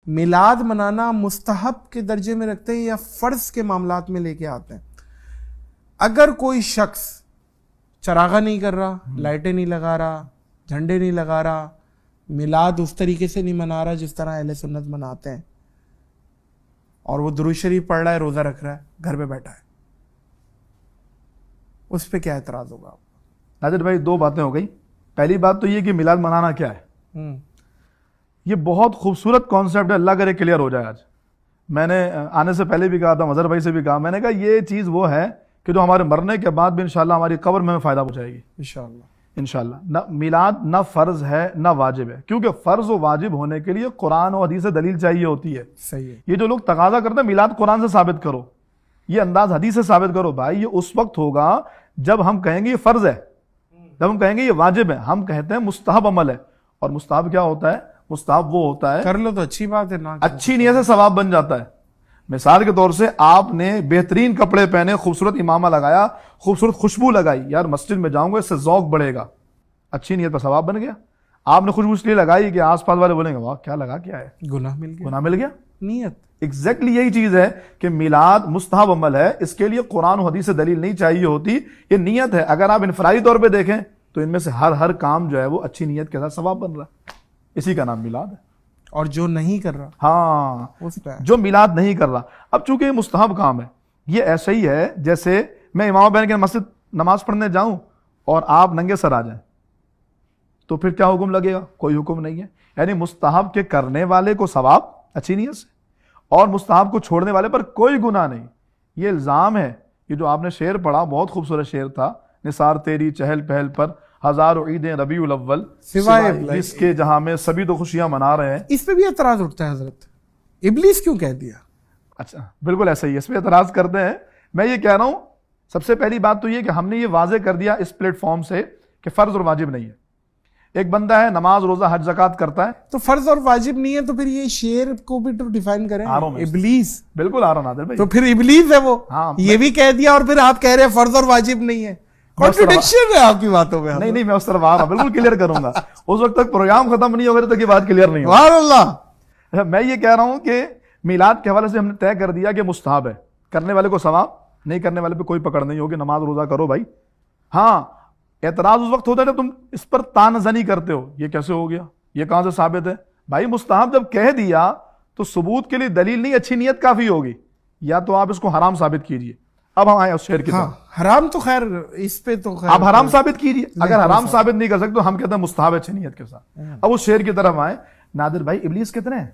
میلاد منانا مستحب کے درجے میں رکھتے ہیں یا فرض کے معاملات میں لے کے آتے ہیں؟ اگر کوئی شخص چراغا نہیں کر رہا، لائٹیں نہیں لگا رہا، جھنڈے نہیں لگا رہا، میلاد اس طریقے سے نہیں منا رہا جس طرح اہل سنت مناتے ہیں، اور وہ درود شریف پڑھ رہا ہے، روزہ رکھ رہا ہے، گھر پہ بیٹھا ہے، اس پہ کیا اعتراض ہوگا آپ کو؟ ناظر بھائی دو باتیں ہو گئی. پہلی بات تو یہ کہ میلاد منانا کیا ہے. یہ بہت خوبصورت کانسیپٹ ہے، اللہ کرے کلیئر ہو جائے. آج میں نے آنے سے پہلے بھی کہا تھا، مظہر بھائی سے بھی کہا، میں نے کہا یہ چیز وہ ہے کہ جو ہمارے مرنے کے بعد بھی انشاءاللہ ہماری قبر میں فائدہ پہنچائے گی انشاءاللہ. نہ میلاد نہ فرض ہے نہ واجب ہے، کیونکہ فرض و واجب ہونے کے لیے قرآن و حدیث سے دلیل چاہیے ہوتی ہے. صحیح ہے. یہ جو لوگ تقاضا کرتے ہیں میلاد قرآن سے ثابت کرو، یہ انداز حدیث سے ثابت کرو، بھائی یہ اس وقت ہوگا جب ہم کہیں گے یہ فرض ہے، جب ہم کہیں گے یہ واجب ہے. ہم کہتے ہیں مستحب عمل ہے، اور مستحب کیا ہوتا ہے؟ مستحب وہ ہوتا ہے کر لو تو اچھی بات ہے، نہ اچھی نیت سے ثواب بن جاتا ہے. مثال کے طور سے آپ نے بہترین کپڑے پہنے، خوبصورت امامہ لگایا، خوبصورت خوشبو لگائی، یار مسجد میں جاؤں گا اس سے ذوق بڑھے گا، اچھی نیت پر ثواب بن گیا. آپ نے خوشبو اس لیے لگائی کہ آس پاس والے بولیں گے واہ کیا لگا کیا ہے، گناہ مل گیا نیت. ایگزیکٹلی یہی چیز ہے کہ میلاد مستحب عمل ہے، اس کے لیے قرآن و حدیث سے دلیل نہیں چاہیے ہوتی، یہ نیت ہے. اگر آپ انفرادی طور پہ دیکھیں تو ان میں سے ہر کام جو ہے وہ اچھی نیت کے ساتھ ثواب بن رہا ہے، اسی کا نام میلاد ہے. اور جو نہیں کر رہا، ہاں جو میلاد نہیں کر رہا، اب چونکہ یہ مستحب کام ہے، یہ ایسا ہی ہے جیسے میں امام بہن کے مسجد نماز پڑھنے جاؤں اور آپ ننگے سر آ جائیں تو پھر کیا حکم لگے گا؟ کوئی حکم نہیں ہے. یعنی مستحب کے کرنے والے کو ثواب اچھی نیت سے، اور مستحب کو چھوڑنے والے پر کوئی گناہ نہیں. یہ الزام ہے، یہ جو آپ نے شعر پڑھا بہت خوبصورت شعر تھا، نثار تیری چہل پہل پر ہزاروں عیدیں ربیع الاول سوائے ابلیس کے جہاں میں سبھی تو خوشیاں منا رہے ہیں. اس پہ بھی اعتراض اٹھتا ہے حضرت، ابلیس کیوں کہہ دیا؟ اچھا بالکل ایسا ہی، اس پہ اعتراض کرتے ہیں. میں یہ کہہ رہا ہوں سب سے پہلی بات تو یہ کہ ہم نے یہ واضح کر دیا اس پلیٹ فارم سے کہ فرض اور واجب نہیں ہے. ایک بندہ ہے نماز روزہ حج زکات کرتا ہے تو فرض اور واجب نہیں ہے، تو پھر یہ شعر کو بھی تو ڈیفائن کریں. ابلیس بالکل آ رہا نادر بھائی، تو پھر ابلیس ہے وہ. یہ بھی کہہ دیا اور پھر آپ کہہ رہے ہیں فرض اور واجب نہیں ہے. کنٹرڈکشن ہے آپ کی باتوں میں. نہیں میں اس طرف آ رہا ہوں، بالکل کلیئر کروں گا. اس وقت تک پروگرام ختم نہیں ہوگا تک یہ بات کلیئر نہیں ہوگی. سبحان اللہ. میں یہ کہہ رہا ہوں کہ میلاد کے حوالے سے ہم نے طے کر دیا کہ مستحب ہے، کرنے والے کو ثواب، نہیں کرنے والے پہ کوئی پکڑ نہیں ہوگی، نماز روزہ کرو بھائی. ہاں اعتراض اس وقت ہوتا ہے جب تم اس پر تان زنی کرتے ہو، یہ کیسے ہو گیا، یہ کہاں سے ثابت ہے؟ بھائی مستحب جب کہہ دیا تو ثبوت کے لیے دلیل نہیں، اچھی نیت کافی ہوگی، یا تو آپ اس کو حرام ثابت کیجئے. اب ہم آئے اس شعر کی طرف. حرام تو خیر اس پہ تو خیر آپ حرام ثابت کیجئے، اگر حرام ثابت نہیں کر سکتے تو ہم کہتے ہیں مستحب اچھی نیت کے ساتھ. اب اس شعر کی طرف آئے. نادر بھائی ابلیس کتنے ہیں؟